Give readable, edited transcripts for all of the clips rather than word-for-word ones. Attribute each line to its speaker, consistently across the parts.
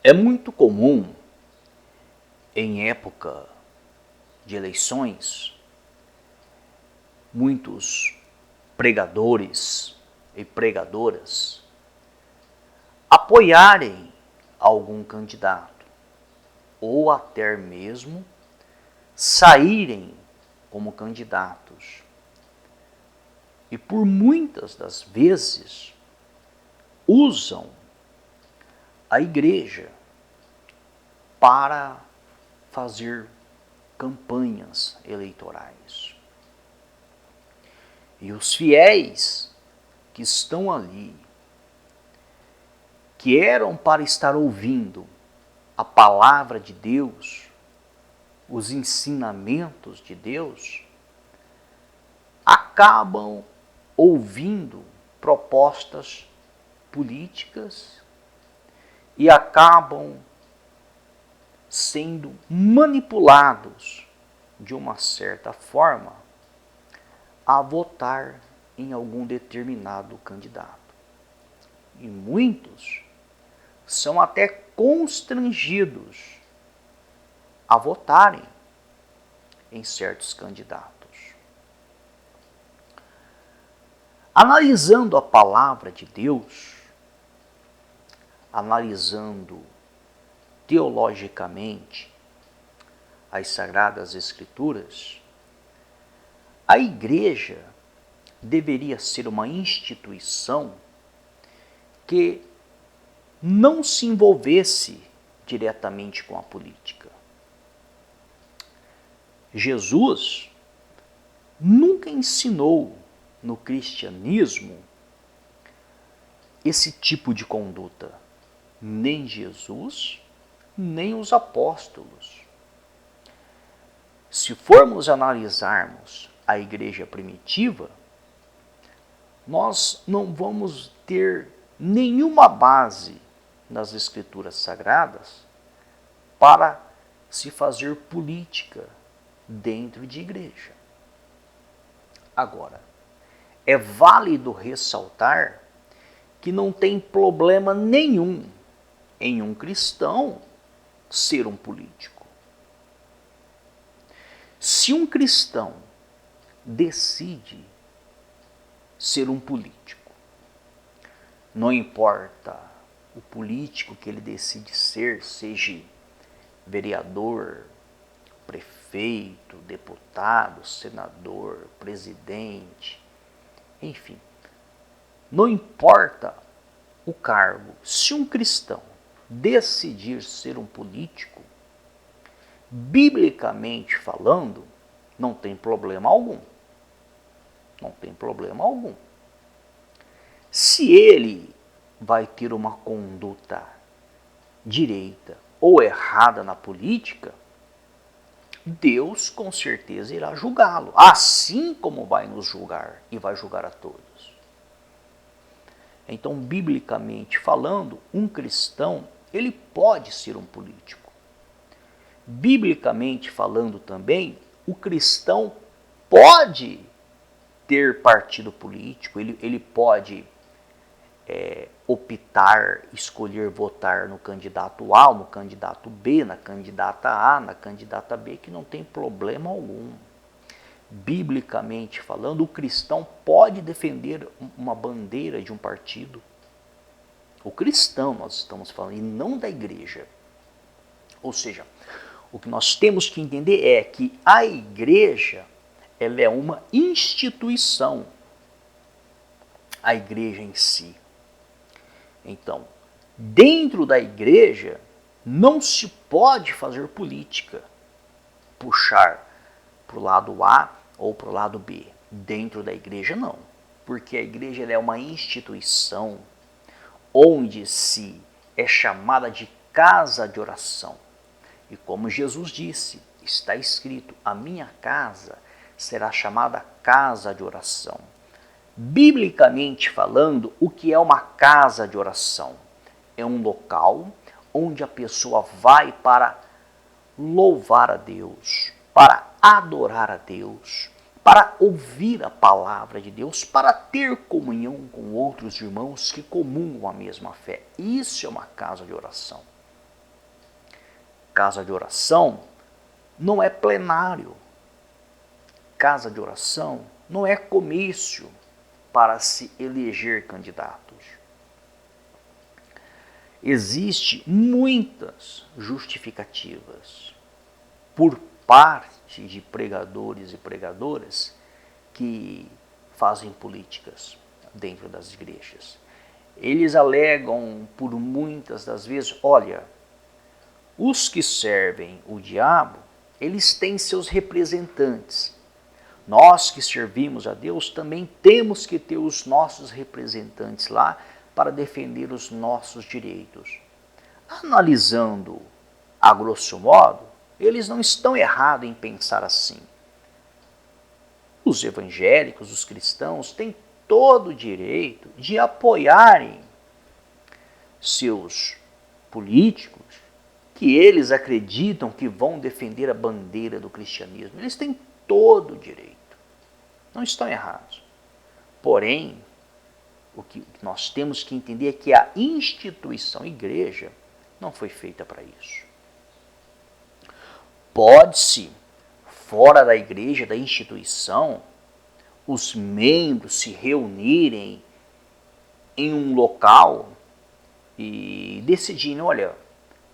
Speaker 1: É muito comum, em época de eleições, muitos pregadores e pregadoras apoiarem algum candidato ou até mesmo saírem como candidatos. E por muitas das vezes usam a igreja para fazer campanhas eleitorais. E os fiéis que estão ali, que eram para estar ouvindo a palavra de Deus, os ensinamentos de Deus, acabam ouvindo propostas políticas e acabam sendo manipulados de uma certa forma a votar em algum determinado candidato. E muitos são até constrangidos a votarem em certos candidatos. Analisando a palavra de Deus, analisando teologicamente as Sagradas Escrituras, a igreja deveria ser uma instituição que não se envolvesse diretamente com a política. Jesus nunca ensinou no cristianismo esse tipo de conduta. Nem Jesus, nem os apóstolos. Se formos analisarmos a igreja primitiva, nós não vamos ter nenhuma base nas escrituras sagradas para se fazer política dentro de igreja. Agora, é válido ressaltar que não tem problema nenhum em um cristão ser um político. Se um cristão decide ser um político, não importa o político que ele decide ser, seja vereador, prefeito, deputado, senador, presidente, enfim, não importa o cargo, se um cristão decidir ser um político, biblicamente falando, não tem problema algum. Não tem problema algum. Se ele vai ter uma conduta direita ou errada na política, Deus com certeza irá julgá-lo, assim como vai nos julgar e vai julgar a todos. Então, biblicamente falando, um cristão, ele pode ser um político. Biblicamente falando também, o cristão pode ter partido político, ele pode optar, escolher votar no candidato A, no candidato B, na candidata A, na candidata B, que não tem problema algum. Biblicamente falando, o cristão pode defender uma bandeira de um partido. O cristão, nós estamos falando, e não da igreja. Ou seja, o que nós temos que entender é que a igreja, ela é uma instituição, a igreja em si. Então, dentro da igreja, não se pode fazer política, puxar para o lado A ou para o lado B. Dentro da igreja, não. Porque a igreja é uma instituição onde se é chamada de casa de oração. E como Jesus disse, está escrito, a minha casa será chamada casa de oração. Biblicamente falando, o que é uma casa de oração? É um local onde a pessoa vai para louvar a Deus, para adorar a Deus, para ouvir a palavra de Deus, para ter comunhão com outros irmãos que comungam a mesma fé. Isso é uma casa de oração. casa de oração não é plenário. Casa de oração não é comício para se eleger candidatos. Existem muitas justificativas por parte de pregadores e pregadoras que fazem políticas dentro das igrejas. Eles alegam por muitas das vezes, olha, os que servem o diabo, eles têm seus representantes. Nós que servimos a Deus também temos que ter os nossos representantes lá para defender os nossos direitos. Analisando a grosso modo, eles não estão errados em pensar assim. Os evangélicos, os cristãos, têm todo o direito de apoiarem seus políticos que eles acreditam que vão defender a bandeira do cristianismo. Eles têm todo o direito. Não estão errados. Porém, o que nós temos que entender é que a instituição igreja não foi feita para isso. Pode-se, fora da igreja, da instituição, os membros se reunirem em um local e decidirem, olha,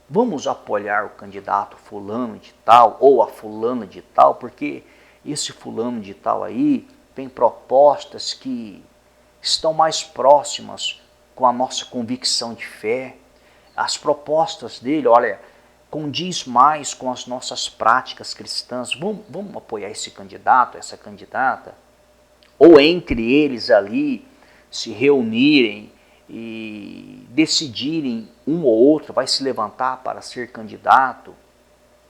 Speaker 1: vamos apoiar o candidato fulano de tal ou a fulana de tal, porque esse fulano de tal aí tem propostas que estão mais próximas com a nossa convicção de fé. As propostas dele, olha, condiz mais com as nossas práticas cristãs. Vamos apoiar esse candidato, essa candidata. Ou entre eles ali se reunirem e decidirem um ou outro vai se levantar para ser candidato.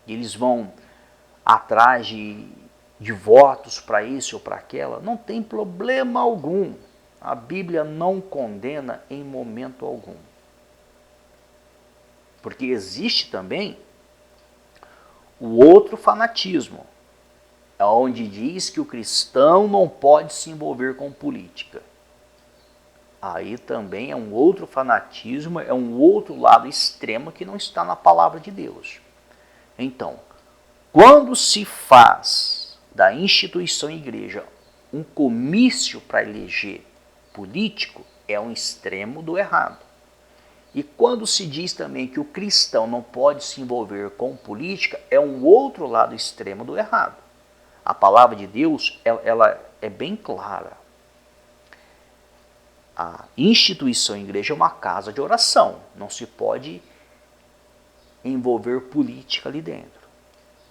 Speaker 1: E eles vão atrás de votos para isso ou para aquela. Não tem problema algum. A Bíblia não condena em momento algum. Porque existe também o outro fanatismo, onde diz que o cristão não pode se envolver com política. Aí também é um outro fanatismo, é um outro lado extremo que não está na palavra de Deus. Então, quando se faz da instituição igreja um comício para eleger político, é um extremo do errado. E quando se diz também que o cristão não pode se envolver com política, é um outro lado extremo do errado. A palavra de Deus, ela é bem clara. A instituição igreja é uma casa de oração. Não se pode envolver política ali dentro.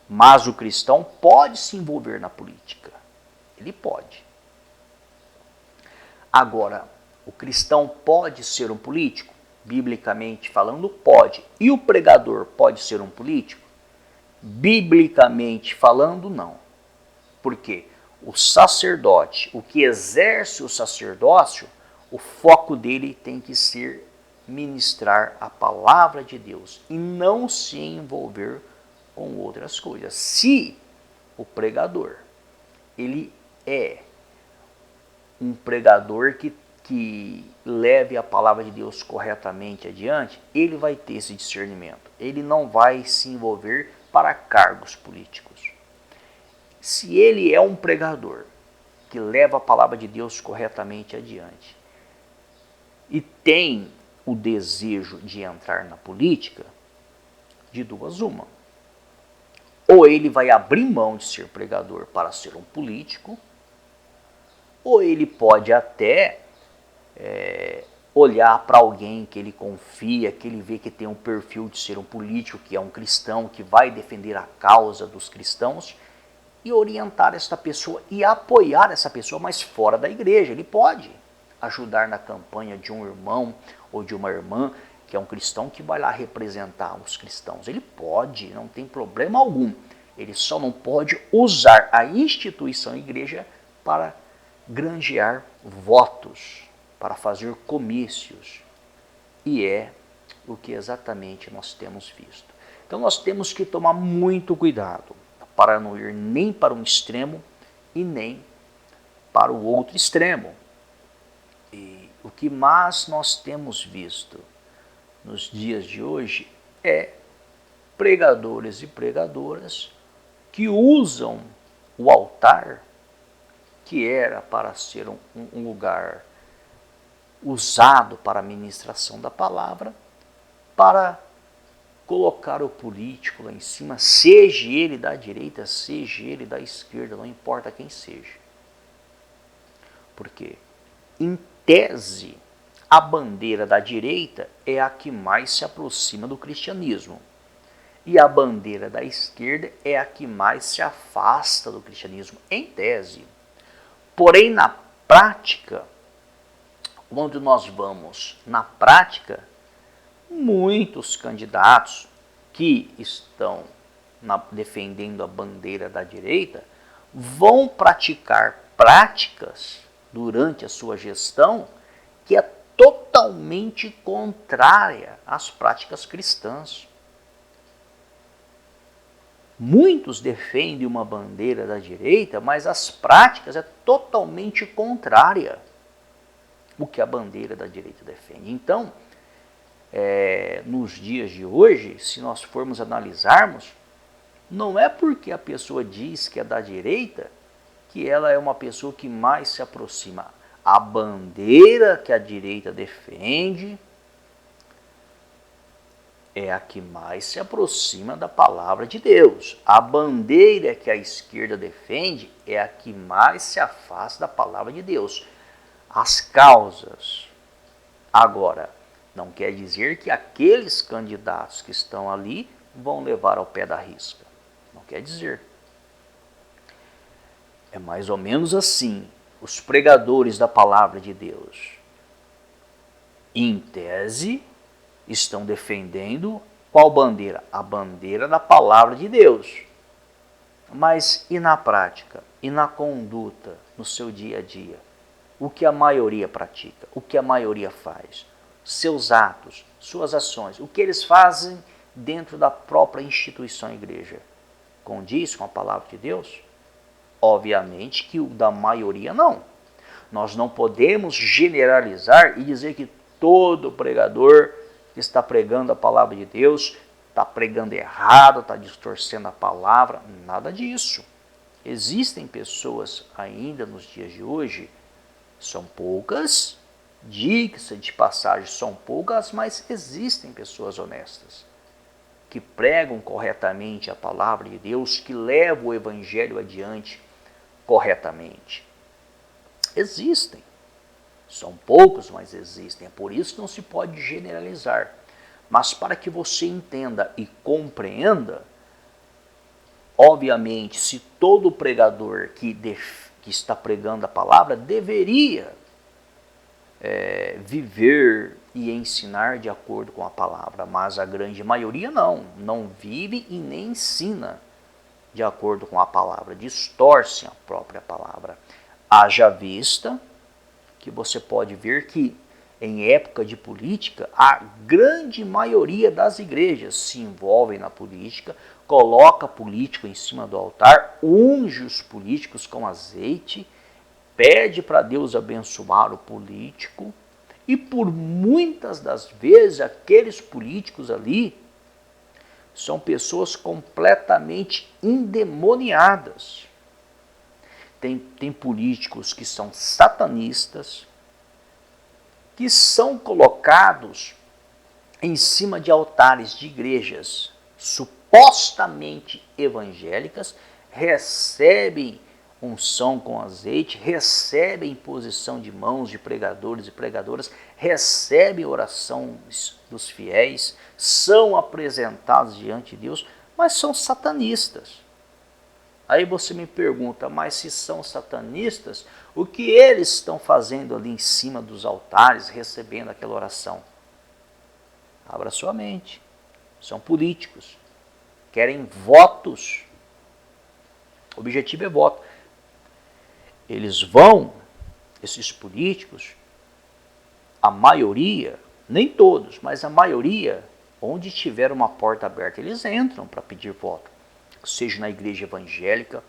Speaker 1: Mas o cristão pode se envolver na política. Ele pode. Agora, o cristão pode ser um político? Biblicamente falando, pode. E o pregador pode ser um político? Biblicamente falando, não. Por quê? O sacerdote, o que exerce o sacerdócio, o foco dele tem que ser ministrar a palavra de Deus e não se envolver com outras coisas. Se o pregador, ele é um pregador que leve a palavra de Deus corretamente adiante, ele vai ter esse discernimento. Ele não vai se envolver para cargos políticos. Se ele é um pregador que leva a palavra de Deus corretamente adiante e tem o desejo de entrar na política, de duas uma. Ou ele vai abrir mão de ser pregador para ser um político, ou ele pode até olhar para alguém que ele confia, que ele vê que tem um perfil de ser um político, que é um cristão, que vai defender a causa dos cristãos, e orientar essa pessoa e apoiar essa pessoa, mas fora da igreja. Ele pode ajudar na campanha de um irmão ou de uma irmã que é um cristão que vai lá representar os cristãos. Ele pode, não tem problema algum. Ele só não pode usar a instituição igreja para granjear votos, para fazer comícios. E é o que exatamente nós temos visto. Então nós temos que tomar muito cuidado para não ir nem para um extremo e nem para o outro extremo. E o que mais nós temos visto nos dias de hoje é pregadores e pregadoras que usam o altar, que era para ser um lugar usado para a ministração da palavra, para colocar o político lá em cima, seja ele da direita, seja ele da esquerda, não importa quem seja. Porque, em tese, a bandeira da direita é a que mais se aproxima do cristianismo. E a bandeira da esquerda é a que mais se afasta do cristianismo, em tese. Porém, na prática, quando nós vamos na prática, muitos candidatos que estão defendendo a bandeira da direita vão praticar práticas durante a sua gestão que é totalmente contrária às práticas cristãs. Muitos defendem uma bandeira da direita, mas as práticas é totalmente contrária ao que a bandeira da direita defende. Então, nos dias de hoje, se nós formos analisarmos, não é porque a pessoa diz que é da direita que ela é uma pessoa que mais se aproxima. A bandeira que a direita defende é a que mais se aproxima da palavra de Deus. A bandeira que a esquerda defende é a que mais se afasta da palavra de Deus. As causas. Agora, não quer dizer que aqueles candidatos que estão ali vão levar ao pé da risca. Não quer dizer. É mais ou menos assim. Os pregadores da palavra de Deus, em tese, estão defendendo qual bandeira? A bandeira da palavra de Deus. Mas e na prática? E na conduta, no seu dia a dia? O que a maioria pratica? O que a maioria faz? Seus atos, suas ações, o que eles fazem dentro da própria instituição igreja? Condiz com a palavra de Deus? Obviamente que o da maioria não. Nós não podemos generalizar e dizer que todo pregador que está pregando a palavra de Deus está pregando errado, está distorcendo a palavra. Nada disso. Existem pessoas ainda nos dias de hoje, são poucas, diga-se de passagem, são poucas, mas existem pessoas honestas que pregam corretamente a palavra de Deus, que levam o evangelho adiante corretamente. Existem. São poucos, mas existem. É por isso que não se pode generalizar. Mas para que você entenda e compreenda, obviamente, se todo pregador que está pregando a palavra deveria viver e ensinar de acordo com a palavra, mas a grande maioria não vive e nem ensina de acordo com a palavra, distorcem a própria palavra. Haja vista que você pode ver que em época de política, a grande maioria das igrejas se envolvem na política, coloca político em cima do altar, unge os políticos com azeite, pede para Deus abençoar o político, e por muitas das vezes aqueles políticos ali são pessoas completamente endemoniadas. Tem políticos que são satanistas, que são colocados em cima de altares de igrejas supostamente evangélicas, recebem unção com azeite, recebem imposição de mãos de pregadores e pregadoras, recebem oração dos fiéis, são apresentados diante de Deus, mas são satanistas. Aí você me pergunta, mas se são satanistas, o que eles estão fazendo ali em cima dos altares, recebendo aquela oração? Abra sua mente. São políticos. Querem votos. O objetivo é voto. Eles vão, esses políticos, a maioria, nem todos, mas a maioria, onde tiver uma porta aberta, eles entram para pedir voto. Seja na igreja evangélica,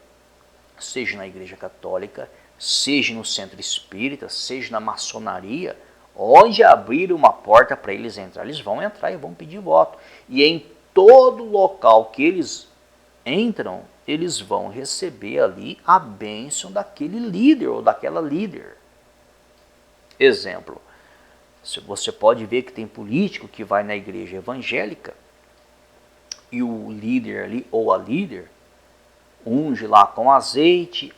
Speaker 1: seja na igreja católica, seja no centro espírita, seja na maçonaria, onde abrir uma porta para eles entrar, eles vão entrar e vão pedir voto. E em todo local que eles entram, eles vão receber ali a bênção daquele líder ou daquela líder. Exemplo, você pode ver que tem político que vai na igreja evangélica e o líder ali, ou a líder, unge lá com azeite,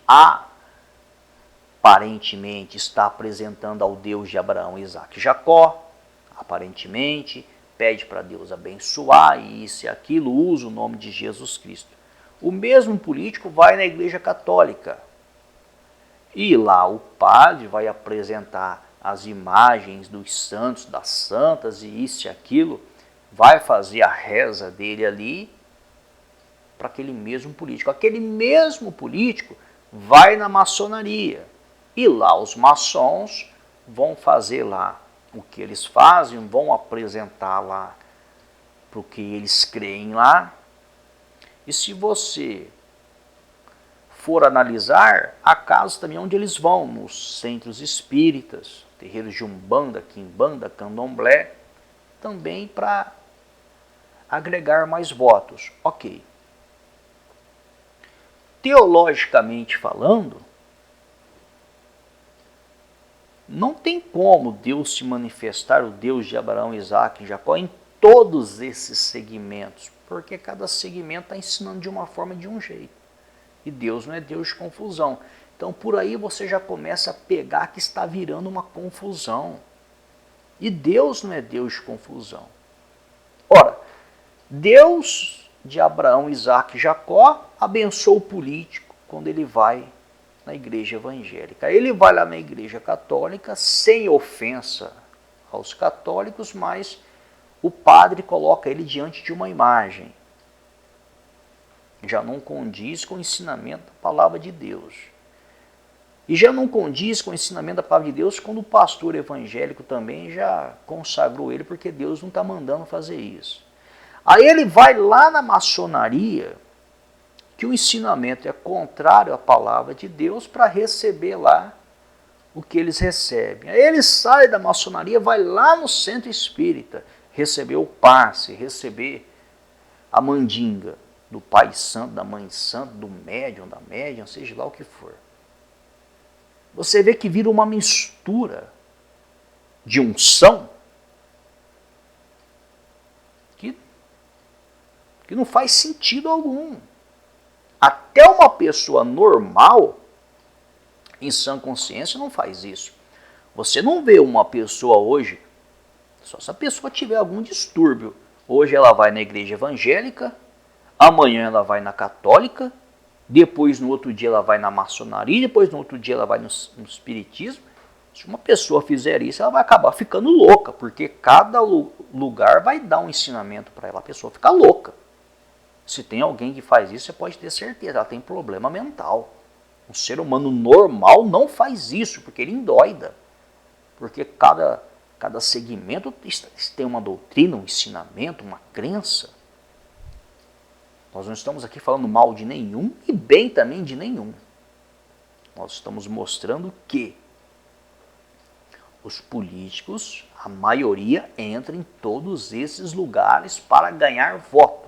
Speaker 1: aparentemente está apresentando ao Deus de Abraão, Isaac e Jacó, aparentemente, pede para Deus abençoar e isso e aquilo, usa o nome de Jesus Cristo. O mesmo político vai na igreja católica e lá o padre vai apresentar as imagens dos santos, das santas e isso e aquilo, vai fazer a reza dele ali para aquele mesmo político. Aquele mesmo político vai na maçonaria e lá os maçons vão fazer lá o que eles fazem, vão apresentar lá para o que eles creem lá. E se você for analisar, há casos também onde eles vão, nos centros espíritas, terreiros de Umbanda, Quimbanda, Candomblé, também para agregar mais votos. Ok. Teologicamente falando, não tem como Deus se manifestar, o Deus de Abraão, Isaac e Jacó, em todos esses segmentos, porque cada segmento está ensinando de uma forma e de um jeito. E Deus não é Deus de confusão. Então por aí você já começa a pegar que está virando uma confusão. E Deus não é Deus de confusão. Ora, Deus de Abraão, Isaac e Jacó abençoa o político quando ele vai na igreja evangélica. Ele vai lá na igreja católica sem ofensa aos católicos, mas o padre coloca ele diante de uma imagem. Já não condiz com o ensinamento da palavra de Deus. E já não condiz com o ensinamento da palavra de Deus quando o pastor evangélico também já consagrou ele, porque Deus não está mandando fazer isso. Aí ele vai lá na maçonaria, que o ensinamento é contrário à palavra de Deus, para receber lá o que eles recebem. Aí ele sai da maçonaria, vai lá no centro espírita, receber o passe, receber a mandinga do pai santo, da mãe santa, do médium, da médium, seja lá o que for. Você vê que vira uma mistura de unção que não faz sentido algum. Até uma pessoa normal, em sã consciência, não faz isso. Você não vê uma pessoa hoje, só se a pessoa tiver algum distúrbio. Hoje ela vai na igreja evangélica, amanhã ela vai na católica, depois no outro dia ela vai na maçonaria, depois no outro dia ela vai no espiritismo. Se uma pessoa fizer isso, ela vai acabar ficando louca, porque cada lugar vai dar um ensinamento para ela, a pessoa fica louca. Se tem alguém que faz isso, você pode ter certeza, ela tem problema mental. Um ser humano normal não faz isso, porque ele endoida. Porque cada segmento tem uma doutrina, um ensinamento, uma crença. Nós não estamos aqui falando mal de nenhum e bem também de nenhum. Nós estamos mostrando que os políticos, a maioria, entra em todos esses lugares para ganhar voto.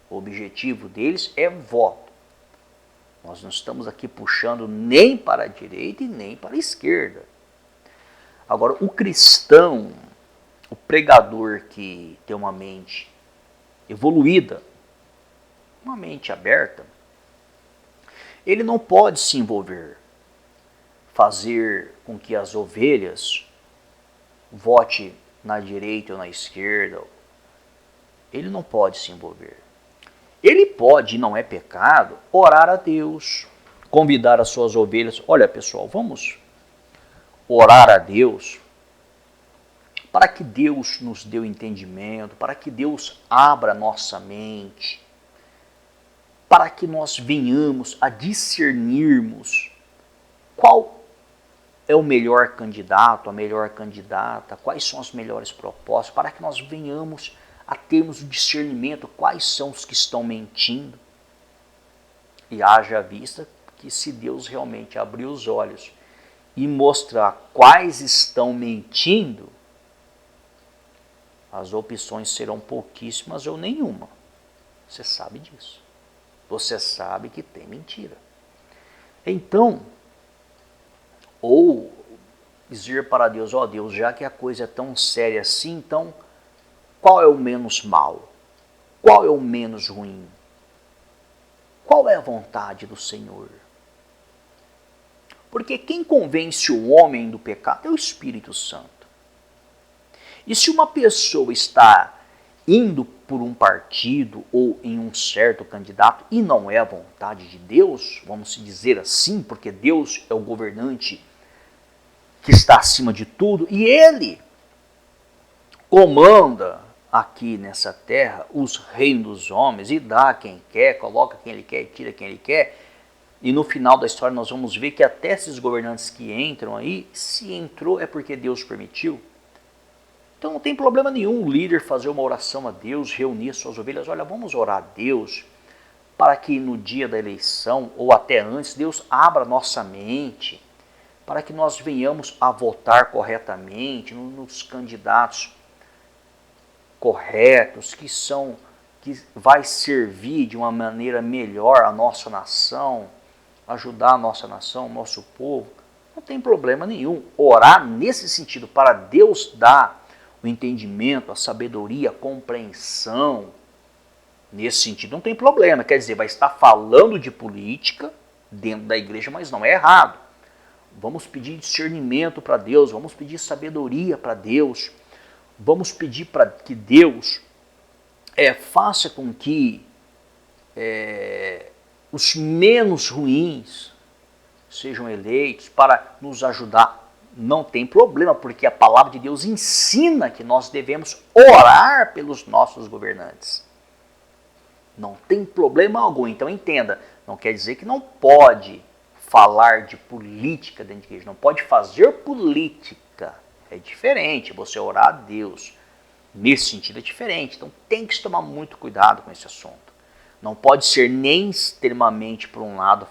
Speaker 1: O objetivo deles é voto. Nós não estamos aqui puxando nem para a direita e nem para a esquerda. Agora, o cristão, o pregador que tem uma mente evoluída, uma mente aberta, ele não pode se envolver, fazer com que as ovelhas vote na direita ou na esquerda. Ele não pode se envolver. Ele pode, não é pecado, orar a Deus, convidar as suas ovelhas. Olha, pessoal, vamos orar a Deus para que Deus nos dê o entendimento, para que Deus abra nossa mente, para que nós venhamos a discernirmos qual é o melhor candidato, a melhor candidata, quais são as melhores propostas, para que nós venhamos a termos o discernimento, quais são os que estão mentindo. E haja vista que se Deus realmente abrir os olhos e mostrar quais estão mentindo, as opções serão pouquíssimas ou nenhuma. Você sabe disso. Você sabe que tem mentira. Então, ou dizer para Deus, ó Deus, já que a coisa é tão séria assim, então qual é o menos mal? Qual é o menos ruim? Qual é a vontade do Senhor? Porque quem convence o homem do pecado é o Espírito Santo. E se uma pessoa está indo por um partido ou em um certo candidato e não é a vontade de Deus, vamos dizer assim, porque Deus é o governante que está acima de tudo e Ele comanda aqui nessa terra os reinos dos homens e dá quem quer, coloca quem Ele quer e tira quem Ele quer. E no final da história nós vamos ver que até esses governantes que entram aí, se entrou é porque Deus permitiu. Então não tem problema nenhum o líder fazer uma oração a Deus, reunir suas ovelhas. Olha, vamos orar a Deus para que no dia da eleição ou até antes Deus abra nossa mente para que nós venhamos a votar corretamente nos candidatos corretos que vai servir de uma maneira melhor a nossa nação, ajudar a nossa nação, o nosso povo. Não tem problema nenhum orar nesse sentido para Deus dar o entendimento, a sabedoria, a compreensão, nesse sentido não tem problema. Quer dizer, vai estar falando de política dentro da igreja, mas não é errado. Vamos pedir discernimento para Deus, vamos pedir sabedoria para Deus, vamos pedir para que Deus faça com que os menos ruins sejam eleitos para nos ajudar. Não tem problema, porque a palavra de Deus ensina que nós devemos orar pelos nossos governantes. Não tem problema algum. Então entenda, não quer dizer que não pode falar de política dentro da igreja, não pode fazer política. É diferente, você orar a Deus. Nesse sentido é diferente. Então tem que se tomar muito cuidado com esse assunto. Não pode ser nem extremamente por um lado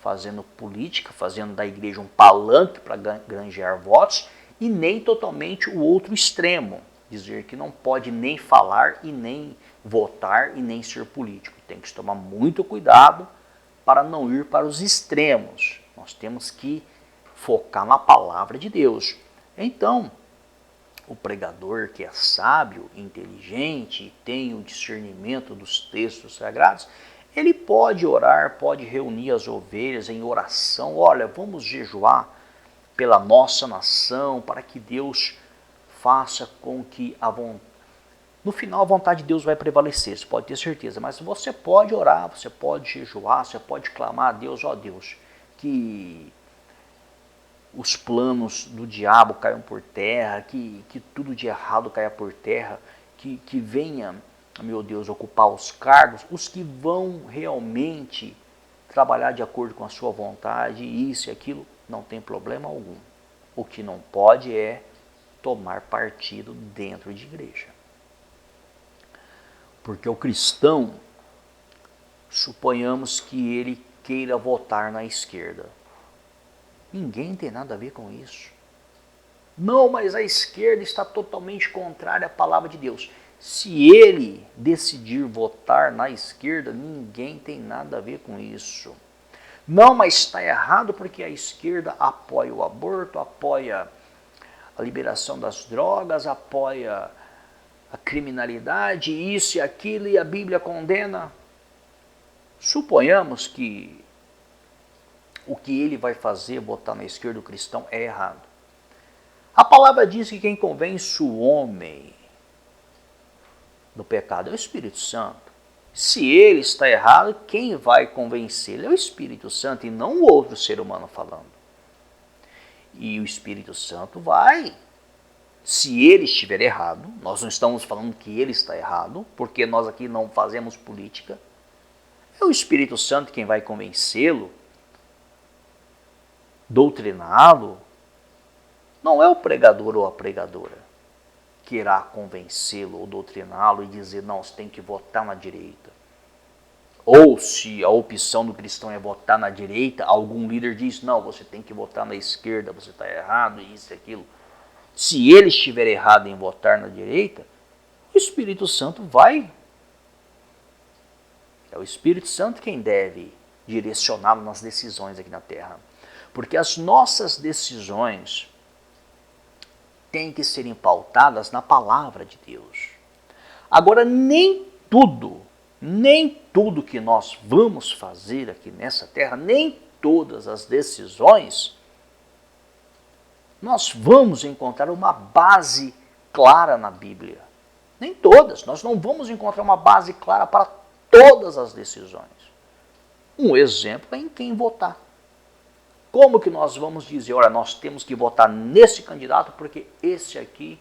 Speaker 1: fazendo política, fazendo da igreja um palanque para granjear votos, e nem totalmente o outro extremo, dizer que não pode nem falar e nem votar e nem ser político. Tem que tomar muito cuidado para não ir para os extremos. Nós temos que focar na palavra de Deus. Então, o pregador que é sábio, inteligente, tem o discernimento dos textos sagrados, ele pode orar, pode reunir as ovelhas em oração. Olha, vamos jejuar pela nossa nação, para que Deus faça com que no final a vontade de Deus vai prevalecer, você pode ter certeza. Mas você pode orar, você pode jejuar, você pode clamar a Deus, ó Deus, que os planos do diabo caiam por terra, que tudo de errado caia por terra, que venha, meu Deus, ocupar os cargos, os que vão realmente trabalhar de acordo com a sua vontade, isso e aquilo, não tem problema algum. O que não pode é tomar partido dentro de igreja. Porque o cristão, suponhamos que ele queira votar na esquerda. Ninguém tem nada a ver com isso. Não, mas a esquerda está totalmente contrária à palavra de Deus. Se ele decidir votar na esquerda, ninguém tem nada a ver com isso. Não, mas está errado porque a esquerda apoia o aborto, apoia a liberação das drogas, apoia a criminalidade, isso e aquilo, e a Bíblia condena. Suponhamos que o que ele vai fazer, votar na esquerda, o cristão, é errado. A palavra diz que quem convence o homem do pecado é o Espírito Santo. Se ele está errado, quem vai convencê-lo é o Espírito Santo e não o outro ser humano falando. E o Espírito Santo vai. Se ele estiver errado, nós não estamos falando que ele está errado, porque nós aqui não fazemos política. É o Espírito Santo quem vai convencê-lo, doutriná-lo. Não é o pregador ou a pregadora que irá convencê-lo ou doutriná-lo e dizer, não, você tem que votar na direita. Ou se a opção do cristão é votar na direita, algum líder diz, não, você tem que votar na esquerda, você está errado, isso e aquilo. Se ele estiver errado em votar na direita, o Espírito Santo vai. É o Espírito Santo quem deve direcioná-lo nas decisões aqui na Terra. Porque as nossas decisões têm que ser pautadas na palavra de Deus. Agora, nem tudo que nós vamos fazer aqui nessa Terra, nem todas as decisões, nós vamos encontrar uma base clara na Bíblia. Nem todas, nós não vamos encontrar uma base clara para todas as decisões. Um exemplo é em quem votar. Como que nós vamos dizer, olha, nós temos que votar nesse candidato porque esse aqui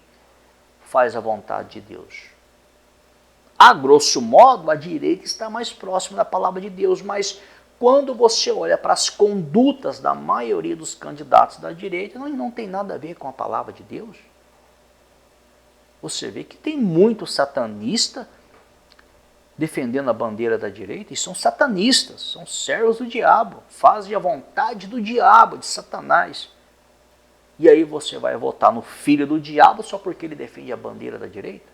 Speaker 1: faz a vontade de Deus? A grosso modo, a direita está mais próxima da palavra de Deus, mas quando você olha para as condutas da maioria dos candidatos da direita, não tem nada a ver com a palavra de Deus. Você vê que tem muito satanista defendendo a bandeira da direita, e são satanistas, são servos do diabo, fazem a vontade do diabo, de Satanás. E aí você vai votar no filho do diabo só porque ele defende a bandeira da direita?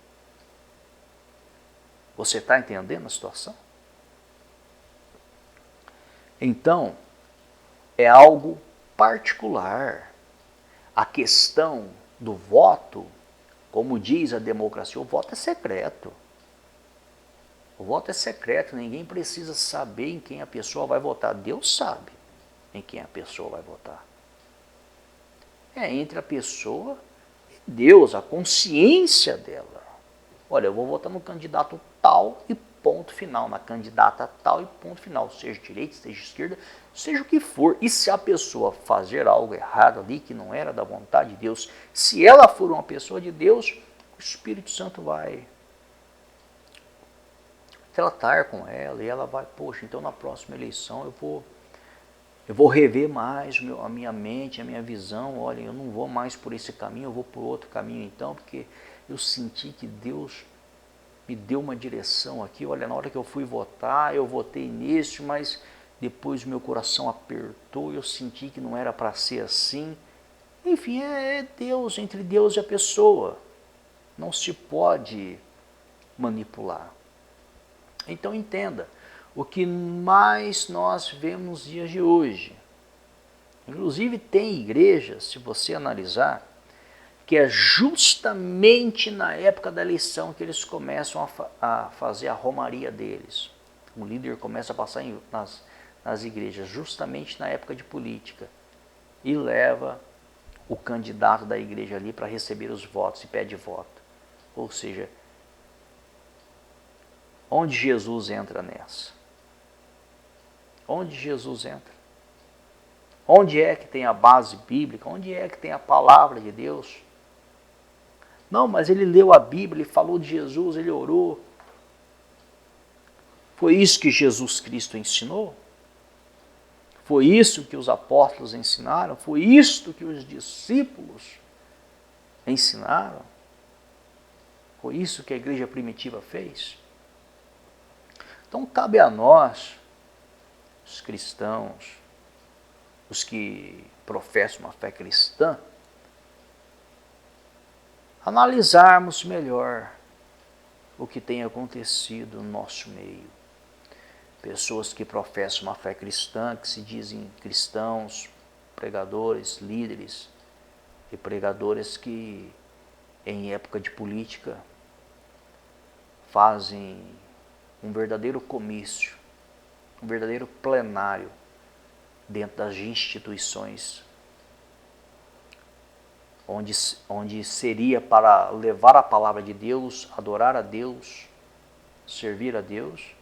Speaker 1: Você está entendendo a situação? Então, é algo particular. A questão do voto, como diz a democracia, o voto é secreto. O voto é secreto, ninguém precisa saber em quem a pessoa vai votar. Deus sabe em quem a pessoa vai votar. É entre a pessoa e Deus, a consciência dela. Olha, eu vou votar no candidato tal e ponto final, na candidata tal e ponto final, seja direita, seja esquerda, seja o que for. E se a pessoa fazer algo errado ali, que não era da vontade de Deus, se ela for uma pessoa de Deus, o Espírito Santo vai tratar com ela, e ela vai, poxa, então na próxima eleição eu vou rever mais a minha mente, a minha visão, olha, eu não vou mais por esse caminho, eu vou por outro caminho então, porque eu senti que Deus me deu uma direção aqui, olha, na hora que eu fui votar, eu votei nesse, mas depois meu coração apertou, eu senti que não era para ser assim. Enfim, é Deus, entre Deus e a pessoa, não se pode manipular. Então entenda, o que mais nós vemos nos dias de hoje, inclusive tem igrejas, se você analisar, que é justamente na época da eleição que eles começam a fazer a romaria deles. O líder começa a passar nas igrejas, justamente na época de política, e leva o candidato da igreja ali para receber os votos e pede voto. Ou seja, onde Jesus entra nessa? Onde Jesus entra? Onde é que tem a base bíblica? Onde é que tem a palavra de Deus? Não, mas ele leu a Bíblia, ele falou de Jesus, ele orou. Foi isso que Jesus Cristo ensinou? Foi isso que os apóstolos ensinaram? Foi isso que os discípulos ensinaram? Foi isso que a igreja primitiva fez? Então cabe a nós, os cristãos, os que professam uma fé cristã, analisarmos melhor o que tem acontecido no nosso meio. Pessoas que professam uma fé cristã, que se dizem cristãos, pregadores, líderes e pregadores que em época de política fazem um verdadeiro comício, um verdadeiro plenário dentro das instituições, onde seria para levar a palavra de Deus, adorar a Deus, servir a Deus,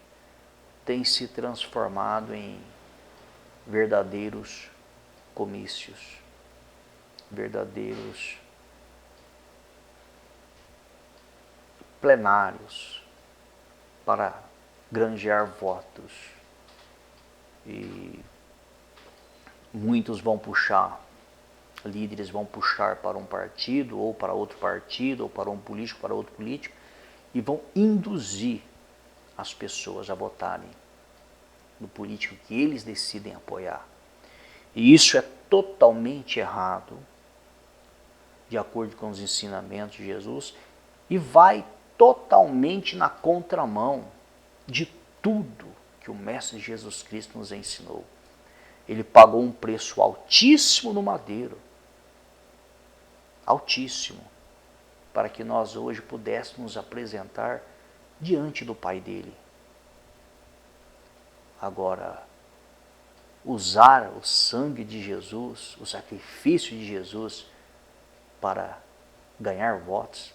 Speaker 1: tem se transformado em verdadeiros comícios, verdadeiros plenários para granjear votos. E muitos vão puxar, líderes vão puxar para um partido, ou para outro partido, ou para um político, para outro político, e vão induzir as pessoas a votarem no político que eles decidem apoiar. E isso é totalmente errado, de acordo com os ensinamentos de Jesus, e vai totalmente na contramão de tudo que o Mestre Jesus Cristo nos ensinou. Ele pagou um preço altíssimo no madeiro, altíssimo, para que nós hoje pudéssemos nos apresentar diante do Pai dele. Agora, usar o sangue de Jesus, o sacrifício de Jesus, para ganhar votos,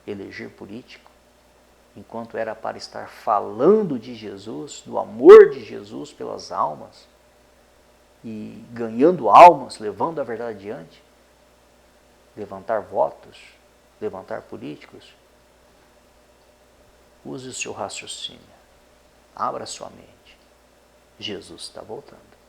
Speaker 1: eleger político, enquanto era para estar falando de Jesus, do amor de Jesus pelas almas, e ganhando almas, levando a verdade adiante, levantar votos, levantar políticos. Use o seu raciocínio, abra sua mente. Jesus está voltando.